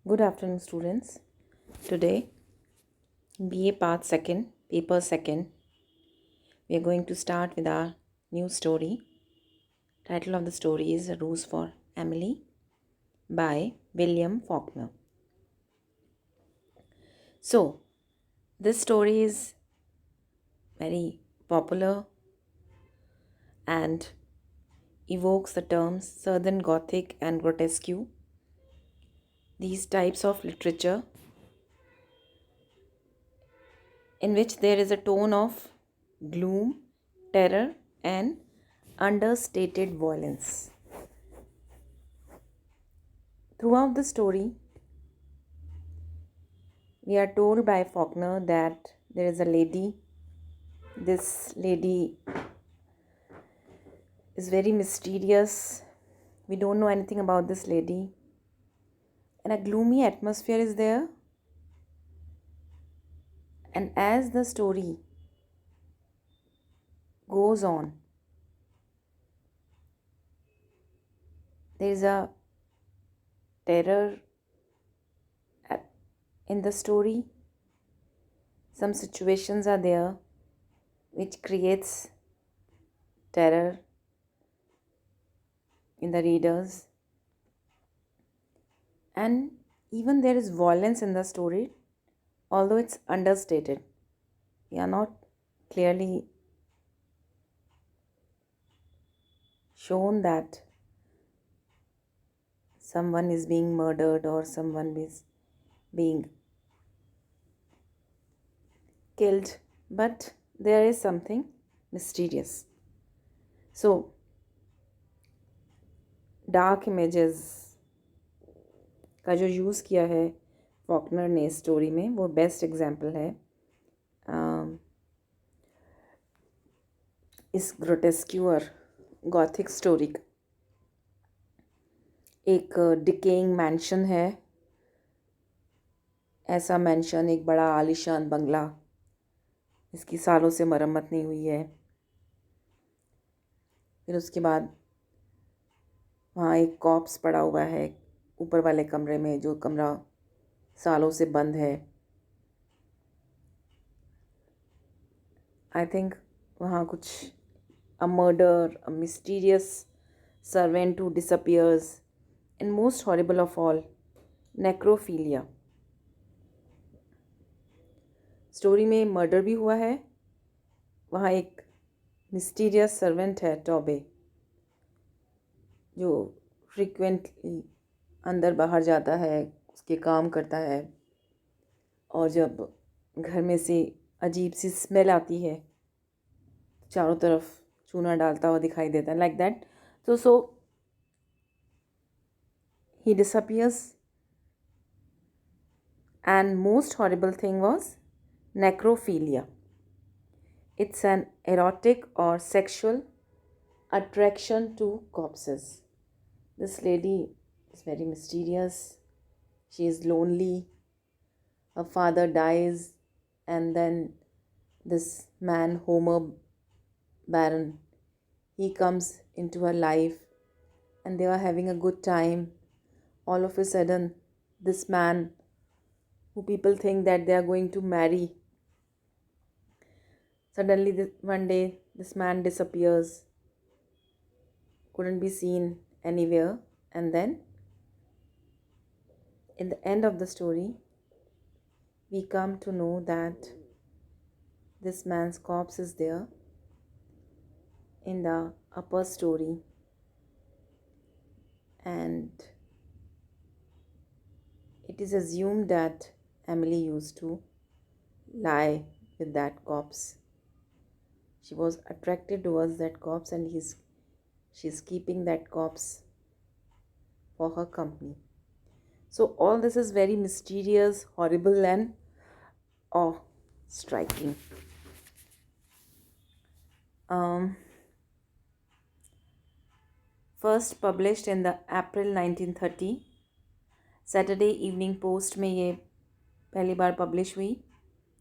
Good afternoon, students. Today, BA Part 2nd, Paper 2nd, we are going to start with our new story. Title of the story is A Rose for Emily by William Faulkner. So, this story is very popular and evokes the terms Southern Gothic and grotesque. These types of literature in which there is a tone of gloom, terror, and understated violence. Throughout the story, we are told by Faulkner that there is a lady. This lady is very mysterious. We don't know anything about this lady. And a gloomy atmosphere is there. And as the story goes on, there is a terror in the story. Some situations are there which creates terror in the readers. And even there is violence in the story, although it's understated. We are not clearly shown that someone is being murdered or someone is being killed, but there is something mysterious. So, dark images का जो use किया है Faulkner ने story में वो best example है इस ग्रोटेस्क्यूअर Gothic story का। एक डिकेइंग मैंशन है, ऐसा मैंशन, एक बड़ा आलीशान बंगला, इसकी सालों से मरम्मत नहीं हुई है। फिर उसके बाद वहाँ एक कॉप्स पड़ा हुआ है ऊपर वाले कमरे में, जो कमरा सालों से बंद है। आई थिंक वहाँ कुछ a murder, a mysterious servant who disappears, and most horrible of all, necrophilia. Story में मर्डर भी हुआ है। वहाँ एक मिस्टीरियस सर्वेंट है टॉबे, जो फ्रीक्वेंटली अंदर बाहर जाता है, उसके काम करता है, और जब घर में से अजीब सी स्मेल आती है चारों तरफ चूना डालता हुआ दिखाई देता है, like that. So he disappears, and most horrible thing was necrophilia. It's an erotic or sexual attraction to corpses. This lady is very mysterious. She is lonely. Her father dies, and then this man, Homer Baron, he comes into her life, and they are having a good time. All of a sudden, this man, who people think that they are going to marry, suddenly one day this man disappears, couldn't be seen anywhere, and then in the end of the story we come to know that this man's corpse is there in the upper story, and it is assumed that Emily used to lie with that corpse. She was attracted towards that corpse, and she's keeping that corpse for her company. So all this is very mysterious, horrible, and awe-striking. First published in the April 1930 Saturday evening post में ये पहली बार publish हुई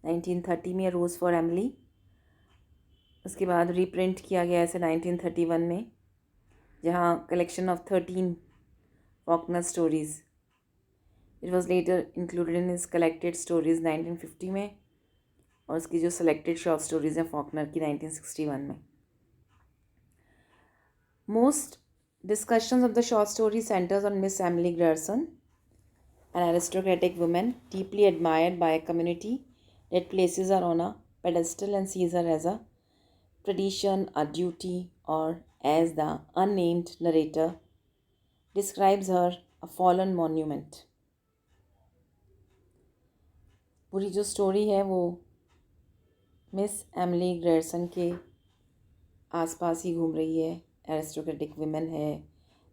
1930 में, रोज़ for Emily. उसके बाद reprint किया गया ऐसे 1931 में, जहाँ collection of 13 Faulkner stories it was later included in his collected stories 1950 में, और उसकी जो सेलेक्टेड शॉर्ट स्टोरीज हैं फॉकनर की 1961 में. Most discussions of the short story centers on Miss Emily Grierson, an aristocratic woman deeply admired by a community that places her on a pedestal and sees her as a tradition, a duty, or as the unnamed narrator describes her, a fallen monument. पूरी जो story है वो miss Emily Grierson के आसपास ही घूम रही है. Aristocratic women है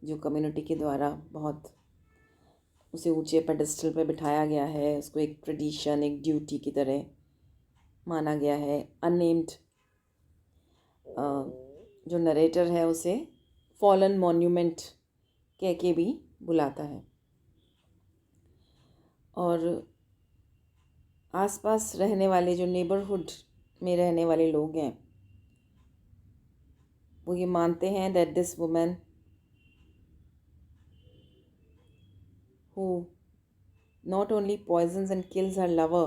जो कम्युनिटी के द्वारा बहुत उसे ऊंचे पेडेस्टल पे बिठाया गया है. उसको एक ट्रेडिशन, एक ड्यूटी की तरह माना गया है. अननेम्ड जो नरेटर है उसे फॉलन मॉन्यूमेंट कह के भी बुलाता है. और आसपास रहने वाले जो नेबरहुड में रहने वाले लोग हैं वो ये मानते हैं that this women who not only poisons and kills her lover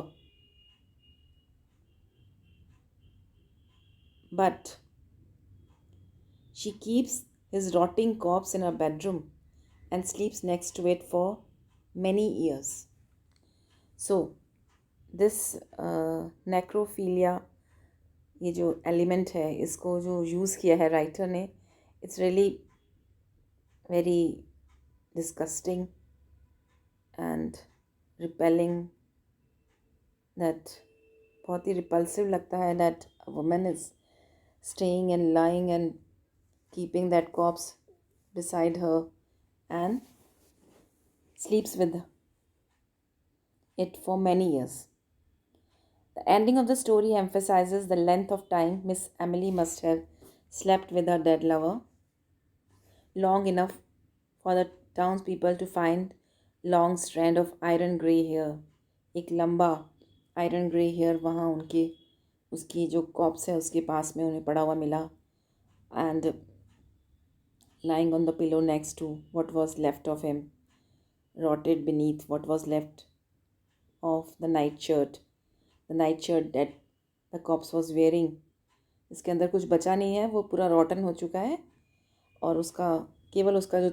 but she keeps his rotting corpse in her bedroom and sleeps next to it for many years. So this necrophilia, ये जो element है इसको जो use किया है writer ने, it's really very disgusting and repelling. That बहुत ही repulsive लगता है that a woman is staying and lying and keeping that corps beside her and sleeps with it for many years. The ending of the story emphasizes the length of time Miss Emily must have slept with her dead lover, long enough for the townspeople to find long strand of iron grey hair. एक लंबा iron grey hair वहाँ उनके उसकी जो cops है उसके पास में उन्हें पड़ा हुआ मिला. And lying on the pillow next to what was left of him, rotted beneath what was left of the nightshirt that the corpse was wearing. इसके अंदर कुछ बचा नहीं है, वो पूरा रॉटन हो चुका है और उसका केवल उसका जो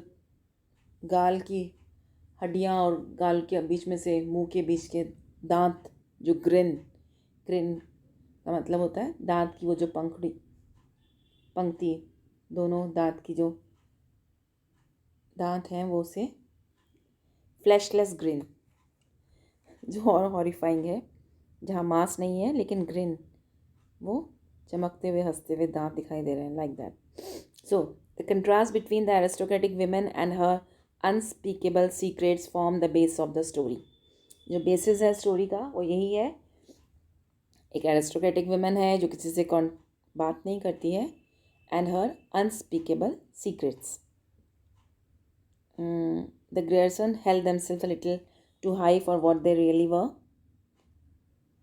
गाल की हड्डियाँ और गाल के बीच में से मुंह के बीच के दांत, जो ग्रिन का मतलब होता है दांत की वो जो पंक्ति, दोनों दांत की जो दांत हैं वो से फ्लैशलेस ग्रिन, जो और हॉरिफाइंग है, जहाँ मांस नहीं है लेकिन ग्रिन, वो चमकते हुए हंसते हुए दांत दिखाई दे रहे हैं, like that. So the contrast between the aristocratic women and her unspeakable secrets form the base of the story. जो बेसिस है स्टोरी का वो यही है, एक एरिस्टोक्रेटिक विमेन है जो किसी से बात नहीं करती है, and her unspeakable secrets. The Grierson held themselves a little too high for what they really were.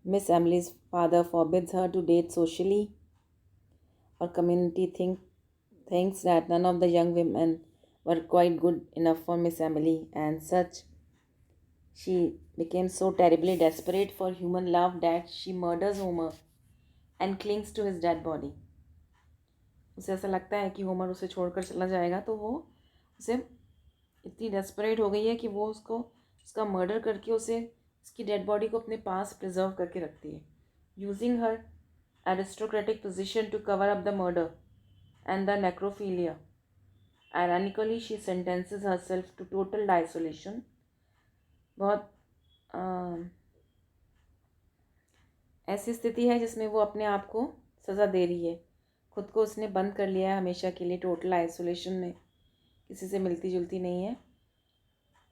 Miss Emily's father forbids her to date socially. Our community thinks that none of the young women were quite good enough for Miss Emily, and such she became so terribly desperate for human love that she murders Homer and clings to his dead body. उसे ऐसा लगता है कि Homer उसे छोड़कर चला जाएगा, तो वो उसे इतनी डेस्परेट हो गई है कि वो उसका मर्डर करके उसकी डेड बॉडी को अपने पास प्रिजर्व करके रखती है, using her aristocratic position to cover up the murder and the necrophilia. Ironically she sentences herself to total isolation. बहुत ऐसी स्थिति है जिसमें वो अपने आप को सज़ा दे रही है, खुद को उसने बंद कर लिया है हमेशा के लिए टोटल आइसोलेशन में, किसी से मिलती जुलती नहीं है.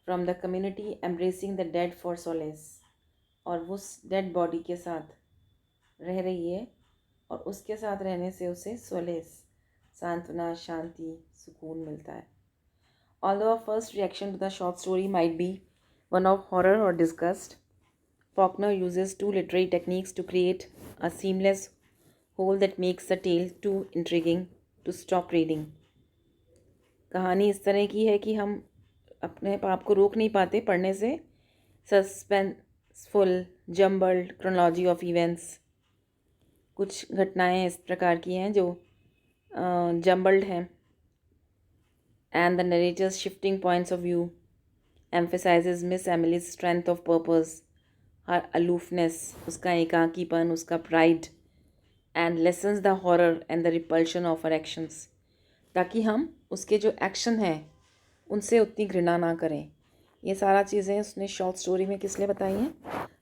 From the community embracing the dead for solace. और वो उस डेड बॉडी के साथ रह रही है और उसके साथ रहने से उसे सोलेस, सांत्वना, शांति, सुकून मिलता है. Although our first reaction to the short story might be one of horror or disgust, Faulkner uses two literary techniques to create a seamless whole that makes the tale too intriguing to stop reading. कहानी इस तरह की है कि हम अपने आप को रोक नहीं पाते पढ़ने से, suspenseful jumbled chronology of events. कुछ घटनाएं इस प्रकार की हैं जो जम्बल्ड हैं। And the narrator's shifting points of view emphasizes Miss Emily's strength of purpose, her aloofness, उसका एकाकीपन, उसका pride, and lessens the horror and the repulsion of her actions, ताकि हम उसके जो एक्शन हैं उनसे उतनी घृणा ना करें। ये सारा चीज़ें उसने शॉर्ट स्टोरी में किस लिए बताई हैं?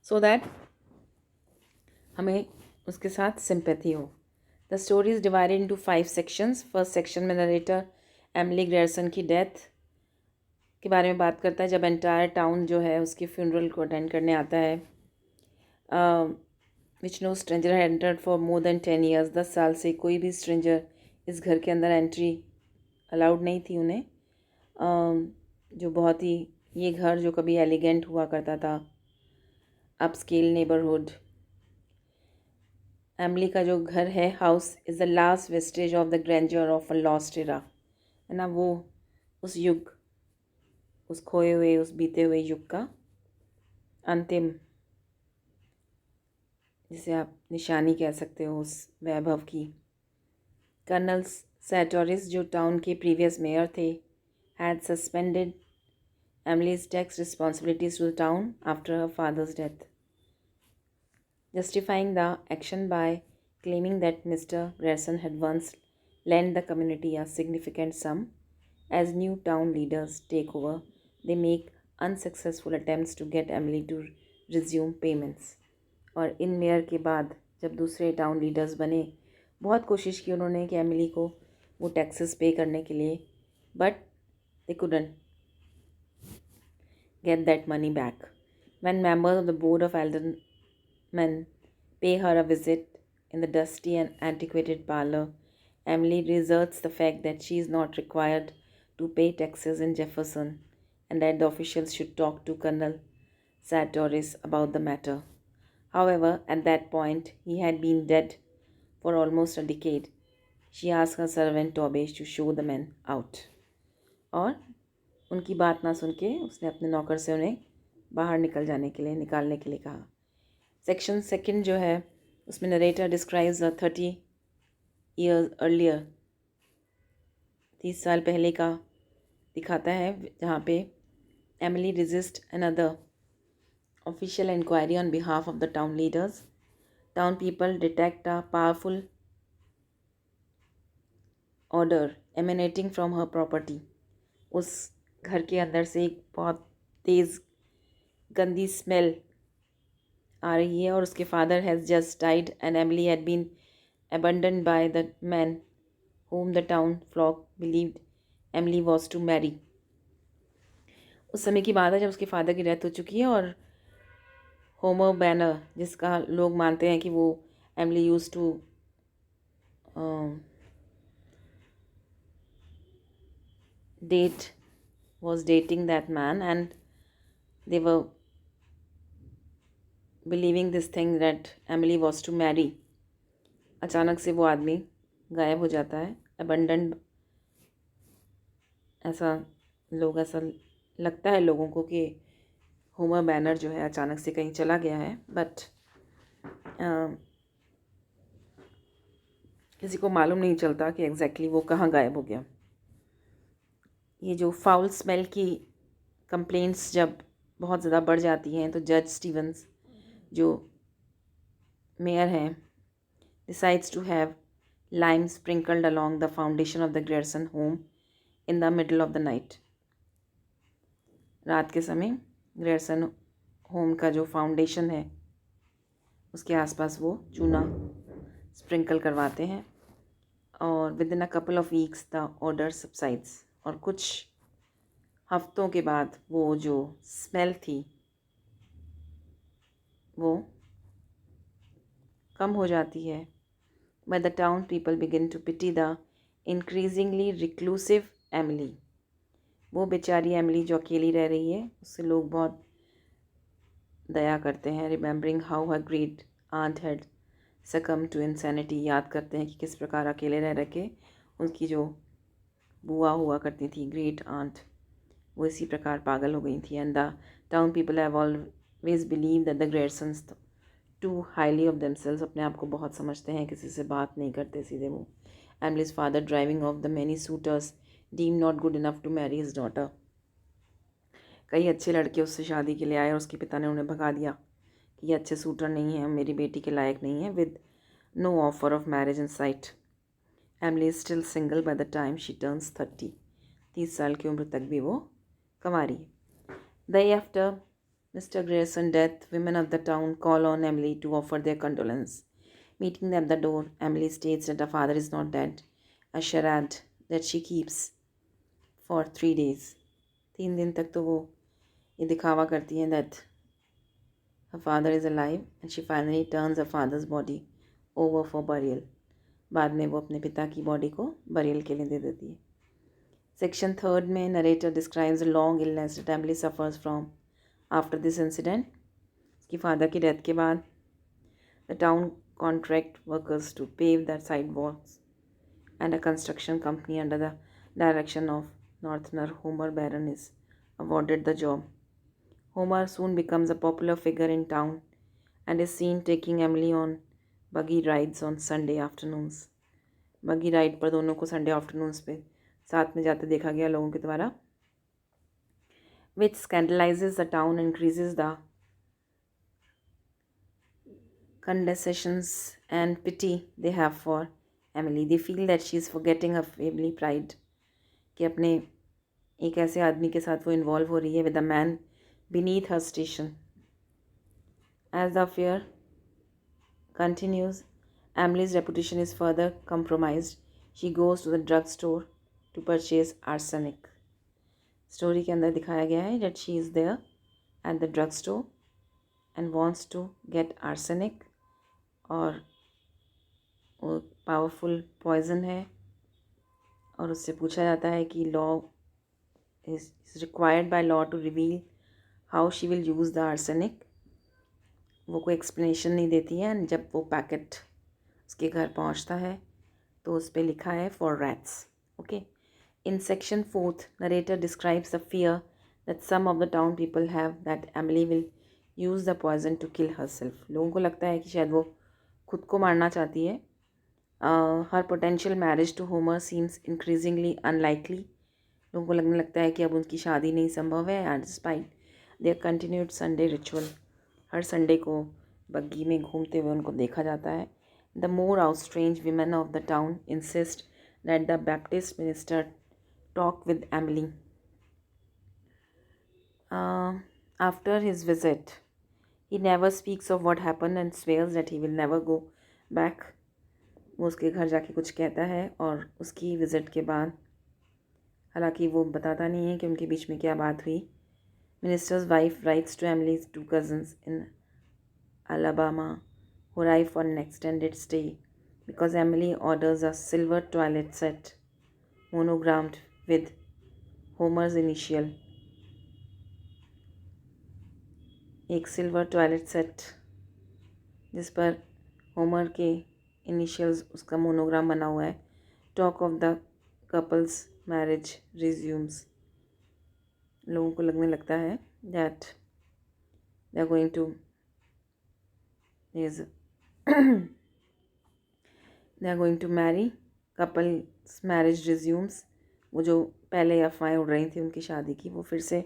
सो दैट हमें उसके साथ सिंपैथी हो। The story is divided into 5 sections. First section में नरेटर एमिली ग्रेयरसन की डेथ के बारे में बात करता है, जब एंटायर टाउन जो है उसके फ्यूनरल को अटेंड करने आता है। विच नो स्ट्रेंजर है entered for more than 10 years. 10 साल से कोई भी स्ट्रेंजर इस घर के अंदर एंट्री अलाउड नहीं थी उन्हें। जो बहुत ही, ये घर जो कभी एलिगेंट हुआ करता था, अपस्केल नेबरहुड। एमिली का जो घर है, house, is the last vestige of the grandeur of a lost era, है ना, वो उस युग, उस खोए हुए, उस बीते हुए युग का अंतिम, जिसे आप निशानी कह सकते हो उस वैभव की। कर्नल सैटोरिस, जो टाउन के प्रीवियस मेयर थे, had suspended Emily's tax responsibilities to the town after her father's death, justifying the action by claiming that Mr. Grayson had once lent the community a significant sum. As new town leaders take over, they make unsuccessful attempts to get Emily to resume payments. और इन mayor के बाद जब दूसरे town leaders बने, बहुत कोशिश की उन्होंने कि एमिली को वो टैक्सेस पे करने के लिए, but they couldn't get that money back. When members of the board of aldermen pay her a visit in the dusty and antiquated parlor, Emily reserts the fact that she is not required to pay taxes in Jefferson and that the officials should talk to Colonel Sartoris about the matter. However, at that point, he had been dead for almost a decade. She asked her servant Tobish to show the men out. और उनकी बात ना सुन के उसने अपने नौकर से उन्हें बाहर निकालने के लिए कहा। सेक्शन सेकंड जो है उसमें नरेटर डिस्क्राइब्स 30 ईयर्स अर्लियर, 30 साल पहले का दिखाता है, जहाँ पे Emily resist another official inquiry on behalf of the town leaders. Town people detect a powerful odour emanating from her property. उस घर के अंदर से एक बहुत तेज़ गंदी स्मेल आ रही है, और उसके father has just died and Emily had been abandoned by the man whom the town flock believed Emily was to marry. उस समय की बात है जब उसके फादर की डेथ हो चुकी है, और होमर बैनर, जिसका लोग मानते हैं कि वो Emily used to date, was dating that man, and they were believing this thing that Emily was to marry. अचानक से वो आदमी गायब हो जाता है, अबंडन, ऐसा लगता है लोगों को कि होमर बैनर जो है अचानक से कहीं चला गया है, बट किसी को मालूम नहीं चलता कि एग्जैक्टली वो कहाँ गायब हो गया. ये जो फाउल स्मेल की कंप्लेंट्स जब बहुत ज़्यादा बढ़ जाती हैं, तो जज स्टीवंस जो मेयर हैं decides to have lime sprinkled along the foundation of the Grierson home in the middle of the night. रात के समय ग्रेयरसन होम का जो फाउंडेशन है उसके आसपास वो चूना स्प्रिंकल करवाते हैं, और with in a couple of weeks the order subsides. और कुछ हफ्तों के बाद वो जो स्मेल थी वो कम हो जाती है. But the town people begin to pity the increasingly reclusive Emily. वो बेचारी एमिली जो अकेली रह रही है, उससे लोग बहुत दया करते हैं. Remembering how her great aunt had succumb to insanity. याद करते हैं कि किस प्रकार अकेले रह के उनकी जो बुआ हुआ करती थी, ग्रेट आंट, वो इसी प्रकार पागल हो गई थी. And the town people have always believe that the Griersons too highly of themselves, अपने आप को बहुत समझते हैं, किसी से बात नहीं करते सीधे मुँह. Emily's father driving off the many suitors deem not good enough to marry his daughter. कई अच्छे लड़के उससे शादी के लिए आए और उसके पिता ने उन्हें भगा दिया कि ये अच्छे सूटर नहीं हैं, मेरी बेटी के लायक नहीं है. With no offer of marriage in sight, Emily is still single by the time she turns 30. 30 साल की उम्र तक भी वो कंवारी है. Day after Mr. Grayson's death, women of the town call on Emily to offer their condolence. Meeting them at the door, Emily states that her father is not dead, a charade that she keeps for 3 days. 3 दिन तक तो वो ये दिखावा करती हैं that her father is alive, and she finally turns her father's body over for burial. बाद में वो अपने पिता की बॉडी को बरियल के लिए दे देती है. Section 3 में narrator describes a long illness that Emily suffers from. After this incident, उसकी फादर की डेथ के बाद the town contract workers to pave the sidewalks, and a construction company under the direction of Northerner Homer Barron is awarded the job. Homer soon becomes a popular figure in town and is seen taking Emily on buggy rides on Sunday afternoons. बगी ride पर दोनों को Sunday afternoons पे साथ में जाते देखा गया लोगों के द्वारा. Which scandalizes the town and increases the condescensions and pity they have for Emily. They feel that she is forgetting her family pride, कि अपने एक ऐसे आदमी के साथ वो इन्वॉल्व हो रही है with a man beneath her station. As the affair continues, Emily's reputation is further compromised. She goes to the drugstore to purchase arsenic. Story के अंदर दिखाया गया है that she is there at the drugstore and wants to get arsenic, और वो powerful poison है और उससे पूछा जाता है कि law is required by law to reveal how she will use the arsenic. वो कोई एक्सप्लेनेशन नहीं देती है. एंड जब वो पैकेट उसके घर पहुंचता है तो उस पर लिखा है for rats. Okay. In section 4, narrator describes the fear that some of the town people have that Emily will use the poison to kill herself. लोगों को लगता है कि शायद वो खुद को मारना चाहती है. Her potential marriage to Homer seems increasingly unlikely. लोगों को लगने लगता है कि अब उनकी शादी नहीं संभव है. And despite their continued Sunday ritual, her Sunday को बग्गी में घूमते हुए उनको देखा जाता है. The more outraged women of the town insist that the Baptist minister talk with Emily. After his visit, he never speaks of what happened and swears that he will never go back. वो उसके घर जाके कुछ कहता है और उसकी visit के बाद, हालांकि वो बताता नहीं है कि उनके बीच में क्या बात हुई. Minister's wife writes to Emily's 2 cousins in Alabama who arrive for an extended stay because Emily orders a silver toilet set monogrammed with Homer's initial. एक सिल्वर टॉयलेट सेट जिस पर होमर के इनिशियल्स उसका मोनोग्राम बना हुआ है. Talk of the couple's marriage resumes. लोगों को लगने लगता है that they are going to they are going to marry. Couple's marriage resumes. वो जो पहले अफवाहें उड़ रही थी उनकी शादी की, वो फिर से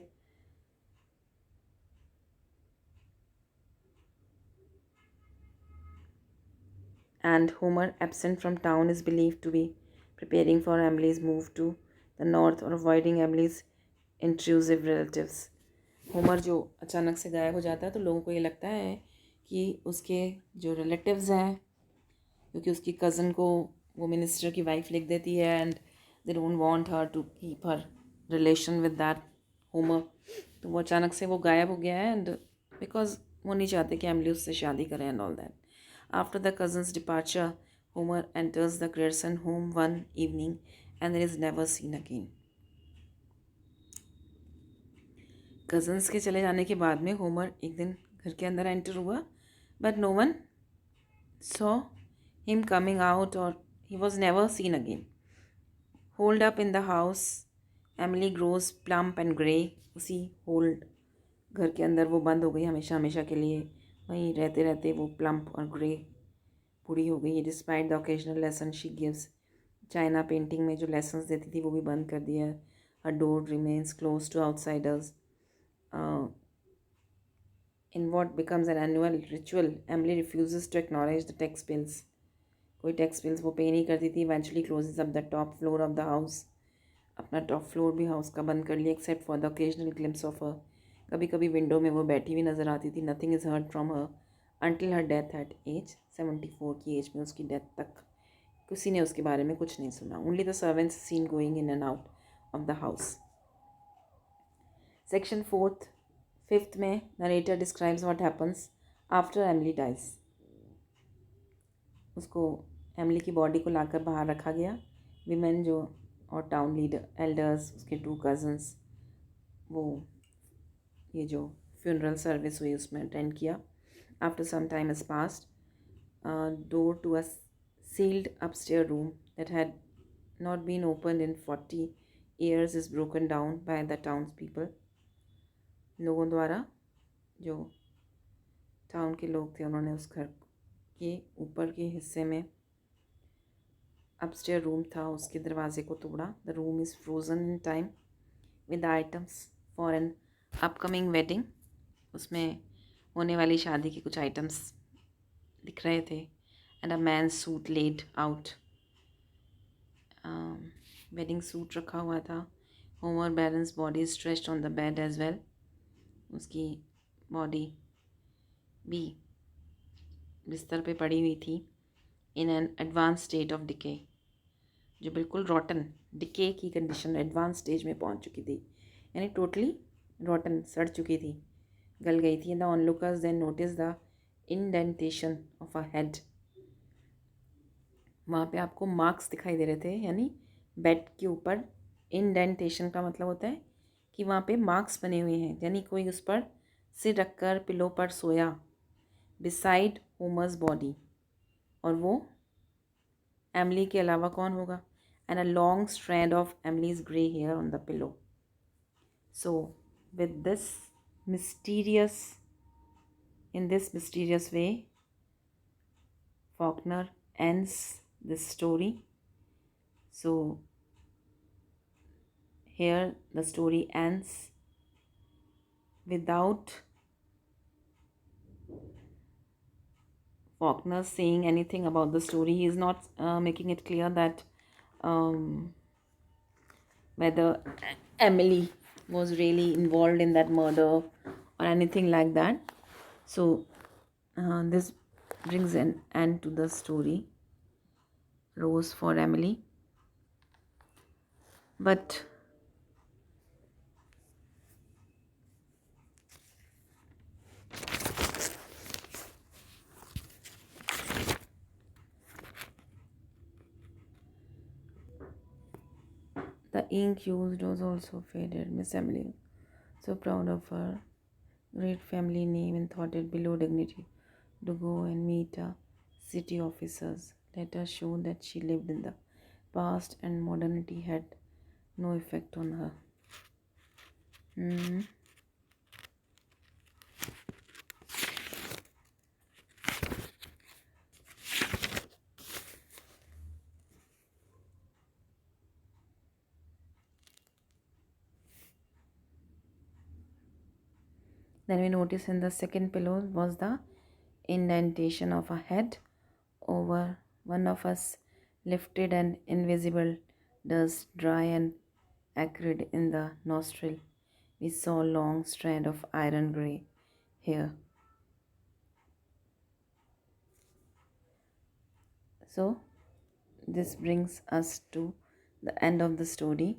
and Homer, absent from town, is believed to be preparing for Emily's move to the north or avoiding Emily's intrusive relatives. Homer जो अचानक से गायब हो जाता है तो लोगों को ये लगता है कि उसके जो रिलेटिव्स हैं, क्योंकि उसकी कज़न को वो मिनिस्टर की वाइफ लिख देती है and they don't want her to keep her relation with that Homer, तो वो अचानक से वो गायब हो गया है. एंड बिकॉज वो नहीं चाहते कि एमिली उससे शादी करें and all that. After the cousin's departure, Homer enters the Grayson home one evening and is never seen again. Cousins के चले जाने के बाद में होमर एक दिन घर के अंदर एंटर हुआ, but no one saw him coming out or he was never seen again. Holed up in the house, Emily grows plump and grey. उसी होल्ड घर के अंदर वो बंद हो गई हमेशा हमेशा के लिए. वहीं रहते रहते वो प्लम्प और ग्रे पूरी हो गई. Despite the occasional lesson she gives. China painting में जो लेसन्स देती थी वो भी बंद कर दिया. Her door remains close to outsiders. In what becomes an annual ritual, Emily refuses to acknowledge the tax bills. कोई टैक्स बिल्स वो पे नहीं करती थी. Eventually closes up the top floor of the house. अपना top floor भी house का बंद कर लिया except for the occasional glimpse of her. कभी कभी विंडो में वो बैठी हुई नज़र आती थी. Nothing is heard from her until her death at age 74 की एज में. उसकी डेथ तक किसी ने उसके बारे में कुछ नहीं सुना. Only the servants seen going in and out of the house. Section 5th में narrator describes what happens after Emily dies. उसको एमिली की बॉडी को लाकर बाहर रखा गया. विमेन जो और टाउन लीडर एल्डर्स उसके 2 कज़न्स वो ये जो फ्यूनरल सर्विस हुई उसमें अटेंड किया. After some time is past, door to a sealed upstair room that had not been open in 40 years is broken down by the town's people. लोगों द्वारा, जो टाउन के लोग थे, उन्होंने उस घर के ऊपर के हिस्से में अपस्टेयर रूम था उसके दरवाजे को तोड़ा. The room is frozen in time with items for an upcoming wedding. उसमें होने वाली शादी के कुछ आइटम्स दिख रहे थे. And a man suit laid out. Wedding suit रखा हुआ था. Homer Barron's body stretched on the bed as well. उसकी बॉडी भी बिस्तर पे पड़ी हुई थी. In an advance state of decay. जो बिल्कुल रॉटन डिके की कंडीशन एडवांस स्टेज में पहुंच चुकी थी. यानी टोटली रॉटन सड़ चुकी थी, गल गई थी. The onlookers then notice the indentation of a head. वहाँ पे आपको मार्क्स दिखाई दे रहे थे. यानी बेड के ऊपर इंडेंटेशन का मतलब होता है कि वहाँ पे मार्क्स बने हुए हैं. यानी कोई उस पर सिर रखकर पिलो पर सोया बिसाइड होमर्स बॉडी. और वो एमिली के अलावा कौन होगा. And a long strand of Emily's grey hair on the pillow. So with this mysterious in this mysterious way, Faulkner ends this story. So here the story ends without Faulkner saying anything about the story. He is not making it clear that whether Emily was really involved in that murder or anything like that. So this brings an end to the story, Rose for Emily. But the ink used was also faded. Miss Emily, so proud of her great family name, and thought it below dignity to go and meet city officers. Letters showed that she lived in the past and modernity had no effect on her. Then we notice in the second pillow was the indentation of a head over one of us, lifted and invisible dust, dry and acrid in the nostril. We saw a long strand of iron grey hair. So this brings us to the end of the story.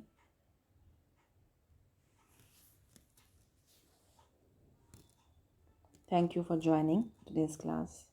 Thank you for joining today's class.